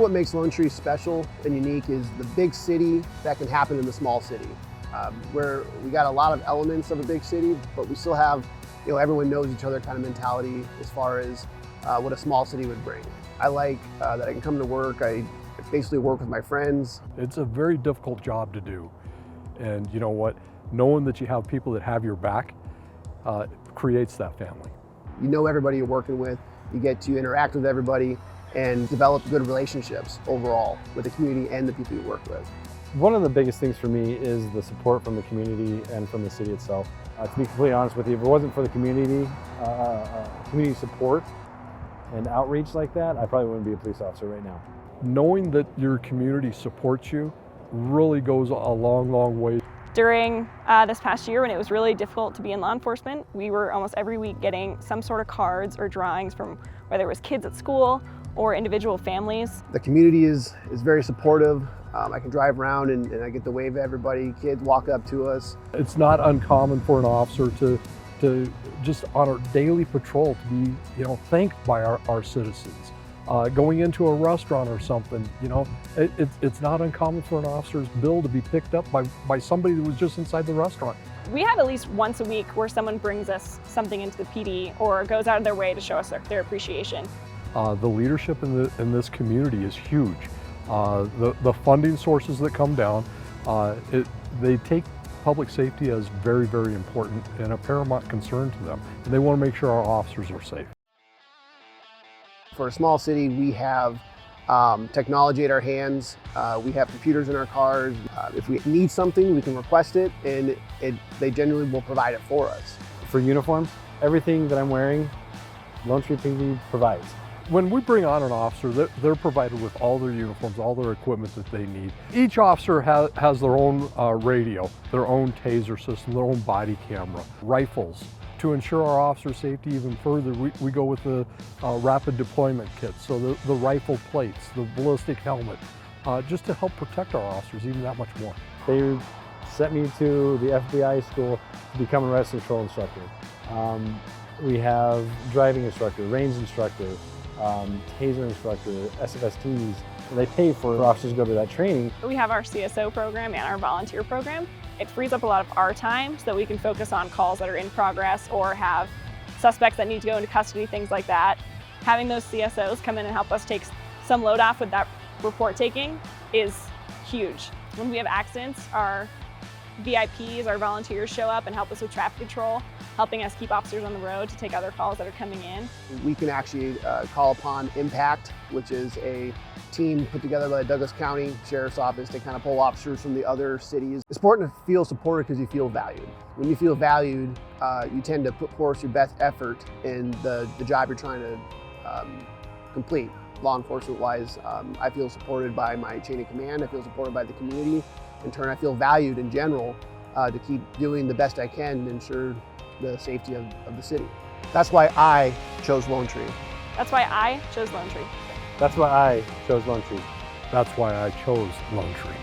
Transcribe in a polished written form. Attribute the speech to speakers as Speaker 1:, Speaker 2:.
Speaker 1: what makes Lone Tree special and unique is the big city that can happen in the small city. Where we got a lot of elements of a big city, but we still have, everyone knows each other kind of mentality as far as what a small city would bring. I like that I can come to work, I basically work with my friends.
Speaker 2: It's a very difficult job to do. And you know what? Knowing that you have people that have your back creates that family.
Speaker 1: You know everybody you're working with, you get to interact with everybody and develop good relationships overall with the community and the people you work with.
Speaker 3: One of the biggest things for me is the support from the community and from the city itself. To be completely honest with you, if it wasn't for the community support and outreach like that, I probably wouldn't be a police officer right now.
Speaker 2: Knowing that your community supports you really goes a long, long way.
Speaker 4: During this past year, when it was really difficult to be in law enforcement, we were almost every week getting some sort of cards or drawings from whether it was kids at school or individual families.
Speaker 1: The community is very supportive. I can drive around and I get to wave at everybody. Kids walk up to us.
Speaker 2: It's not uncommon for an officer to just on our daily patrol to be, thanked by our citizens. Going into a restaurant or something, it's not uncommon for an officer's bill to be picked up by somebody that was just inside the restaurant.
Speaker 4: We have at least once a week where someone brings us something into the PD or goes out of their way to show us their appreciation.
Speaker 2: The leadership in this community is huge. The funding sources that come down, they take public safety as very, very important and a paramount concern to them. And they want to make sure our officers are safe.
Speaker 1: For a small city, we have technology at our hands. We have computers in our cars. If we need something, we can request it, and they generally will provide it for us.
Speaker 3: For uniforms, everything that I'm wearing, Lone Tree PD provides.
Speaker 2: When we bring on an officer, they're provided with all their uniforms, all their equipment that they need. Each officer has their own radio, their own taser system, their own body camera, rifles. To ensure our officer safety even further, we go with the rapid deployment kits, so the rifle plates, the ballistic helmet, just to help protect our officers even that much more.
Speaker 3: They sent me to the FBI school to become a arrest control instructor. We have driving instructor, range instructor, taser instructor, SFSTs. They pay for officers to go to that training.
Speaker 4: We have our CSO program and our volunteer program. It frees up a lot of our time so that we can focus on calls that are in progress or have suspects that need to go into custody, things like that. Having those CSOs come in and help us take some load off with that report taking is huge. When we have accidents, our VIPs, our volunteers show up and help us with traffic control, helping us keep officers on the road to take other calls that are coming in.
Speaker 1: We can actually call upon Impact, which is a team put together by the Douglas County Sheriff's Office to kind of pull officers from the other cities. It's important to feel supported because you feel valued. When you feel valued, you tend to put forth your best effort in the job you're trying to complete. Law enforcement-wise, I feel supported by my chain of command, I feel supported by the community. In turn, I feel valued in general to keep doing the best I can to ensure the safety of the city. That's why I chose Lone Tree.
Speaker 4: That's why I chose Lone Tree.
Speaker 3: That's why I chose Lone Tree.
Speaker 2: That's why I chose Lone Tree.